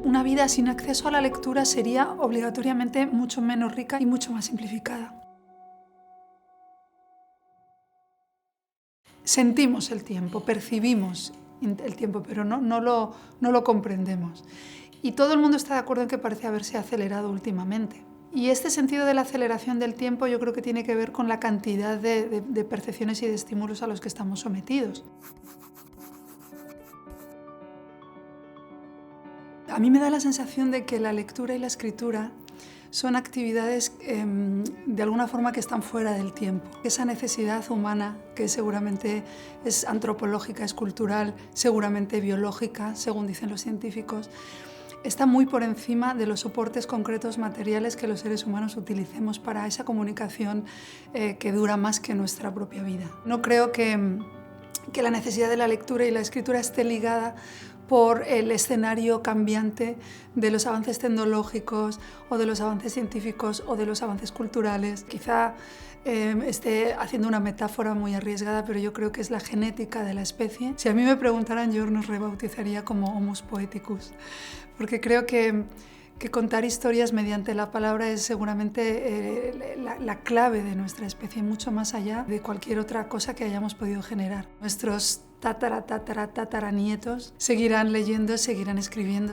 una vida sin acceso a la lectura sería obligatoriamente mucho menos rica y mucho más simplificada. Sentimos el tiempo, percibimos el tiempo, pero no lo comprendemos. Y todo el mundo está de acuerdo en que parece haberse acelerado últimamente. Y este sentido de la aceleración del tiempo yo creo que tiene que ver con la cantidad de percepciones y de estímulos a los que estamos sometidos. A mí me da la sensación de que la lectura y la escritura son actividades de alguna forma que están fuera del tiempo. Esa necesidad humana, que seguramente es antropológica, es cultural, seguramente biológica, según dicen los científicos, está muy por encima de los soportes concretos materiales que los seres humanos utilicemos para esa comunicación que dura más que nuestra propia vida. No creo que la necesidad de la lectura y la escritura esté ligada por el escenario cambiante de los avances tecnológicos o de los avances científicos o de los avances culturales. Quizá esté haciendo una metáfora muy arriesgada, pero yo creo que es la genética de la especie. Si a mí me preguntaran, yo nos rebautizaría como Homus poeticus, porque creo que contar historias mediante la palabra es seguramente la clave de nuestra especie, mucho más allá de cualquier otra cosa que hayamos podido generar. Nuestros tataranietos seguirán leyendo, seguirán escribiendo.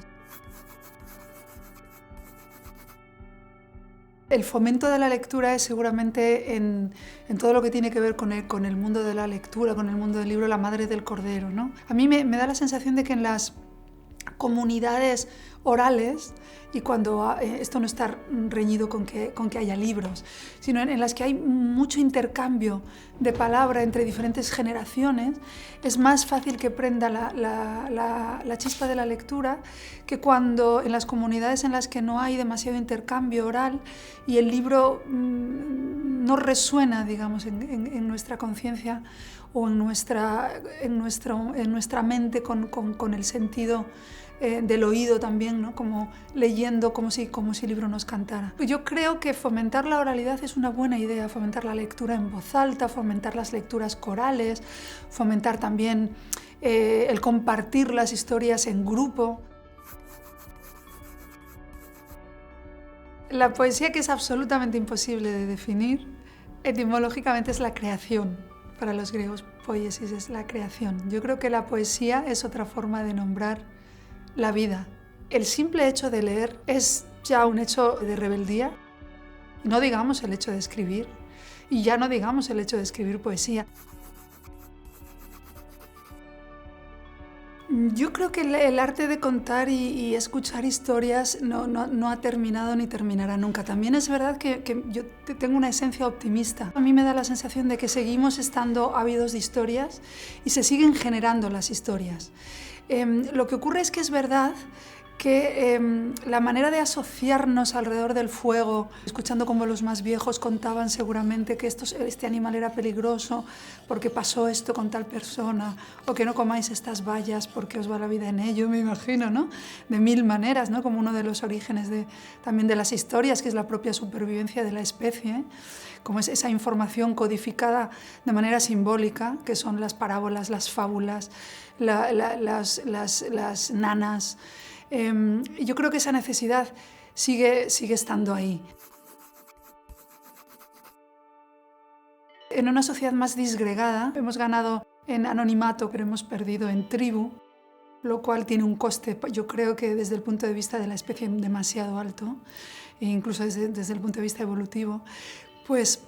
El fomento de la lectura es seguramente en todo lo que tiene que ver con el mundo de la lectura, con el mundo del libro, la madre del cordero, ¿no? A mí me da la sensación de que en las comunidades orales, y cuando esto no está reñido con que haya libros, sino en las que hay mucho intercambio de palabra entre diferentes generaciones, es más fácil que prenda la chispa de la lectura que cuando en las comunidades en las que no hay demasiado intercambio oral y el libro no resuena, digamos, en nuestra conciencia o en nuestra mente con el sentido del oído también, ¿no? Como leyendo, como si el libro nos cantara. Yo creo que fomentar la oralidad es una buena idea, fomentar la lectura en voz alta, fomentar las lecturas corales, fomentar también el compartir las historias en grupo. La poesía, que es absolutamente imposible de definir, etimológicamente es la creación. Para los griegos, poiesis es la creación. Yo creo que la poesía es otra forma de nombrar la vida. El simple hecho de leer es ya un hecho de rebeldía. No digamos el hecho de escribir, y ya no digamos el hecho de escribir poesía. Yo creo que el arte de contar y escuchar historias no ha terminado ni terminará nunca. También es verdad que yo tengo una esencia optimista. A mí me da la sensación de que seguimos estando ávidos de historias y se siguen generando las historias. Lo que ocurre es que es verdad que la manera de asociarnos alrededor del fuego, escuchando como los más viejos contaban seguramente que este animal era peligroso porque pasó esto con tal persona, o que no comáis estas bayas porque os va la vida en ello, me imagino, ¿no? De mil maneras, ¿no? Como uno de los orígenes también de las historias, que es la propia supervivencia de la especie, como es esa información codificada de manera simbólica, que son las parábolas, las fábulas, las nanas. Yo creo que esa necesidad sigue estando ahí. En una sociedad más disgregada, hemos ganado en anonimato, pero hemos perdido en tribu, lo cual tiene un coste, yo creo que desde el punto de vista de la especie demasiado alto, e incluso desde el punto de vista evolutivo, pues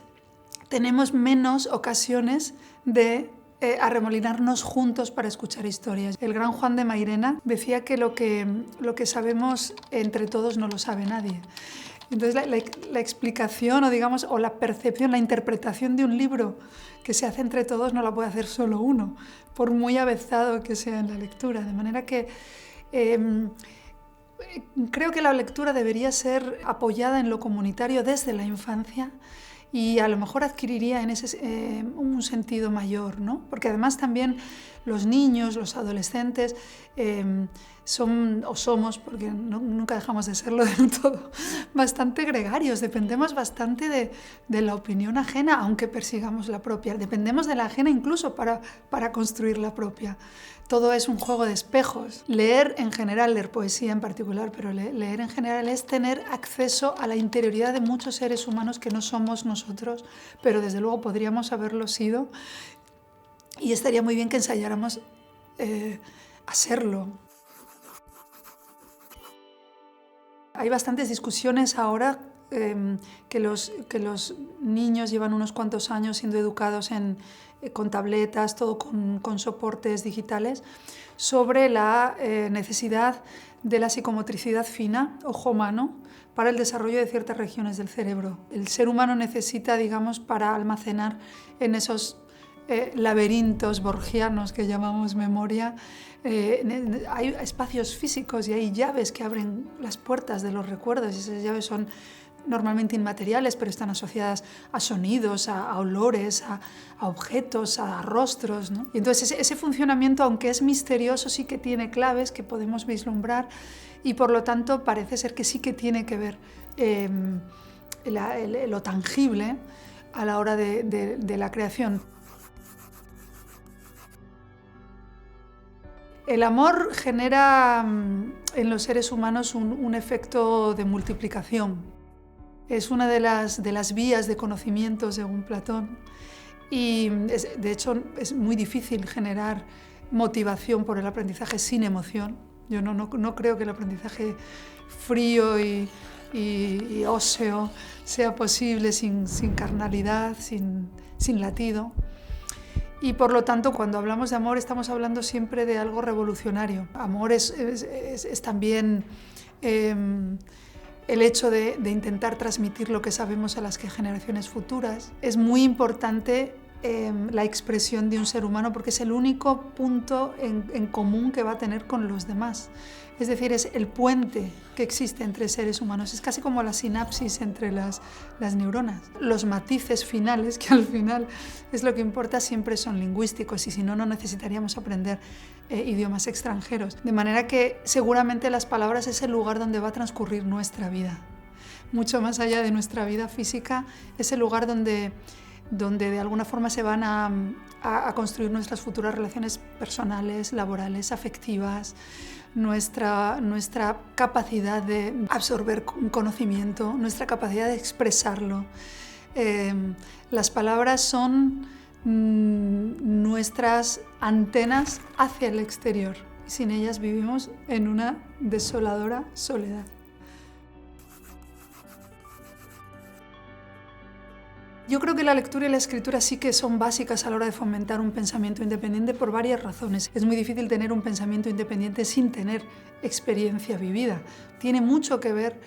tenemos menos ocasiones de arremolinarnos juntos para escuchar historias. El gran Juan de Mairena decía que lo que sabemos entre todos no lo sabe nadie. Entonces la explicación o la percepción, la interpretación de un libro que se hace entre todos no la puede hacer solo uno, por muy avezado que sea en la lectura. De manera que creo que la lectura debería ser apoyada en lo comunitario desde la infancia y a lo mejor adquiriría en ese, un sentido mayor, ¿no? Porque además también los niños, los adolescentes, son, o somos, porque nunca dejamos de serlo del todo, bastante gregarios, dependemos bastante de la opinión ajena, aunque persigamos la propia, dependemos de la ajena incluso para construir la propia. Todo es un juego de espejos. Leer en general, leer poesía en particular, pero leer en general es tener acceso a la interioridad de muchos seres humanos que no somos nosotros, pero desde luego podríamos haberlo sido, y estaría muy bien que ensayáramos a serlo. Hay bastantes discusiones ahora que los niños llevan unos cuantos años siendo educados con tabletas, todo con soportes digitales, sobre la necesidad de la psicomotricidad fina, ojo-mano, para el desarrollo de ciertas regiones del cerebro. El ser humano necesita, digamos, para almacenar en esos laberintos borgianos que llamamos memoria, hay espacios físicos y hay llaves que abren las puertas de los recuerdos, y esas llaves son normalmente inmateriales, pero están asociadas a sonidos, a olores, a objetos, a rostros, ¿no? Y entonces ese funcionamiento, aunque es misterioso, sí que tiene claves que podemos vislumbrar, y por lo tanto parece ser que sí que tiene que ver lo tangible a la hora de la creación. El amor genera en los seres humanos un efecto de multiplicación. Es una de las vías de conocimiento, según Platón, y de hecho es muy difícil generar motivación por el aprendizaje sin emoción. Yo no creo que el aprendizaje frío y óseo sea posible sin carnalidad, sin latido. Y por lo tanto, cuando hablamos de amor, estamos hablando siempre de algo revolucionario. Amor es también el hecho de intentar transmitir lo que sabemos a las generaciones futuras. Es muy importante la expresión de un ser humano, porque es el único punto en común que va a tener con los demás. Es decir, es el puente que existe entre seres humanos. Es casi como la sinapsis entre las neuronas. Los matices finales, que al final es lo que importa, siempre son lingüísticos, y si no, no necesitaríamos aprender idiomas extranjeros. De manera que seguramente las palabras es el lugar donde va a transcurrir nuestra vida. Mucho más allá de nuestra vida física, es el lugar donde de alguna forma se van a construir nuestras futuras relaciones personales, laborales, afectivas, nuestra capacidad de absorber conocimiento, nuestra capacidad de expresarlo. Las palabras son nuestras antenas hacia el exterior, y sin ellas vivimos en una desoladora soledad. Yo creo que la lectura y la escritura sí que son básicas a la hora de fomentar un pensamiento independiente por varias razones. Es muy difícil tener un pensamiento independiente sin tener experiencia vivida. Tiene mucho que ver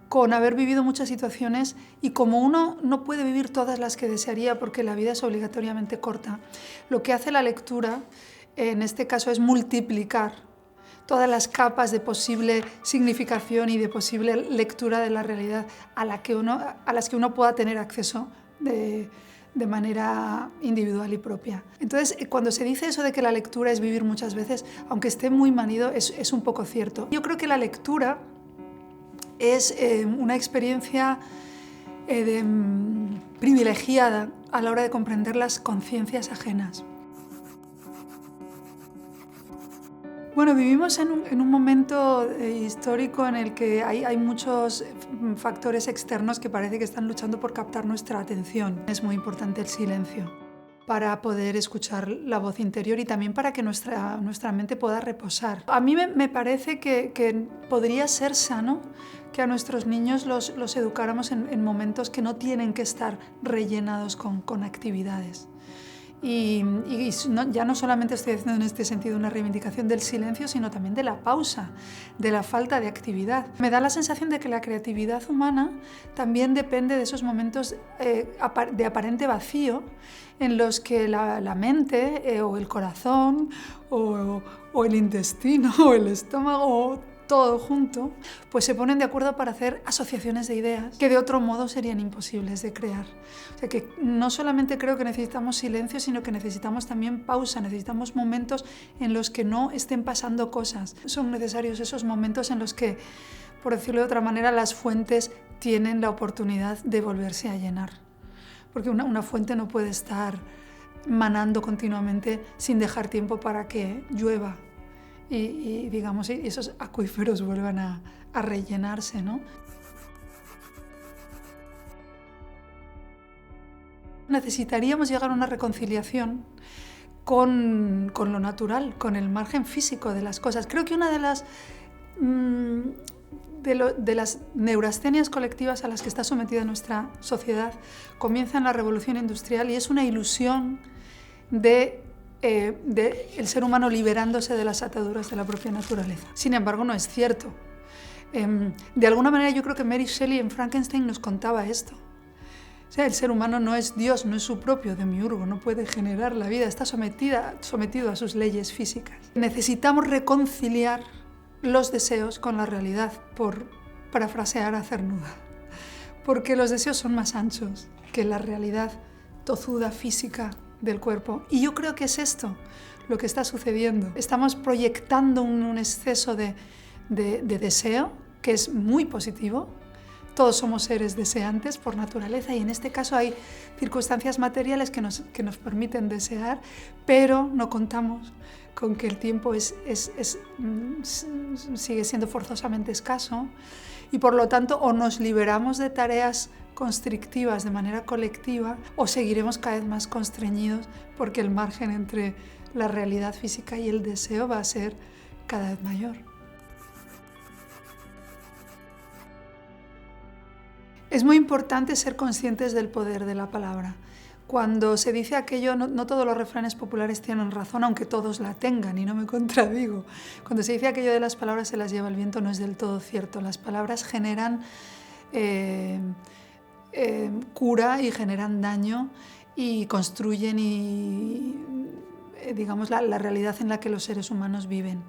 con haber vivido muchas situaciones, y como uno no puede vivir todas las que desearía porque la vida es obligatoriamente corta, lo que hace la lectura en este caso es multiplicar todas las capas de posible significación y de posible lectura de la realidad a las que uno pueda tener acceso de manera individual y propia. Entonces, cuando se dice eso de que la lectura es vivir muchas veces, aunque esté muy manido, es un poco cierto. Yo creo que la lectura es una experiencia privilegiada a la hora de comprender las conciencias ajenas. Bueno, vivimos en un momento histórico en el que hay muchos factores externos que parece que están luchando por captar nuestra atención. Es muy importante el silencio para poder escuchar la voz interior y también para que nuestra mente pueda reposar. A mí me parece que podría ser sano que a nuestros niños los educáramos en momentos que no tienen que estar rellenados con actividades. Y ya no solamente estoy haciendo en este sentido una reivindicación del silencio, sino también de la pausa, de la falta de actividad. Me da la sensación de que la creatividad humana también depende de esos momentos de aparente vacío, en los que la mente o el corazón o el intestino o el estómago todo junto, pues se ponen de acuerdo para hacer asociaciones de ideas que de otro modo serían imposibles de crear. O sea que no solamente creo que necesitamos silencio, sino que necesitamos también pausa, necesitamos momentos en los que no estén pasando cosas. Son necesarios esos momentos en los que, por decirlo de otra manera, las fuentes tienen la oportunidad de volverse a llenar. Porque una fuente no puede estar manando continuamente sin dejar tiempo para que llueva y digamos, y esos acuíferos vuelvan a rellenarse, ¿no? Necesitaríamos llegar a una reconciliación con lo natural, con el margen físico de las cosas. Creo que una de las neurastenias colectivas a las que está sometida nuestra sociedad comienza en la revolución industrial y es una ilusión de el ser humano liberándose de las ataduras de la propia naturaleza. Sin embargo, no es cierto. De alguna manera yo creo que Mary Shelley en Frankenstein nos contaba esto. O sea, el ser humano no es Dios, no es su propio demiurgo, no puede generar la vida, está sometido a sus leyes físicas. Necesitamos reconciliar los deseos con la realidad, por parafrasear a Cernuda, porque los deseos son más anchos que la realidad tozuda física del cuerpo. Y yo creo que es esto lo que está sucediendo. Estamos proyectando un exceso de deseo, que es muy positivo. Todos somos seres deseantes por naturaleza y en este caso hay circunstancias materiales que nos permiten desear, pero no contamos con que el tiempo sigue siendo forzosamente escaso y por lo tanto o nos liberamos de tareas constrictivas de manera colectiva o seguiremos cada vez más constreñidos porque el margen entre la realidad física y el deseo va a ser cada vez mayor. Es muy importante ser conscientes del poder de la palabra. Cuando se dice aquello, no todos los refranes populares tienen razón, aunque todos la tengan, y no me contradigo. Cuando se dice aquello de las palabras se las lleva el viento, no es del todo cierto. Las palabras generan cura y generan daño y construyen digamos, la realidad en la que los seres humanos viven.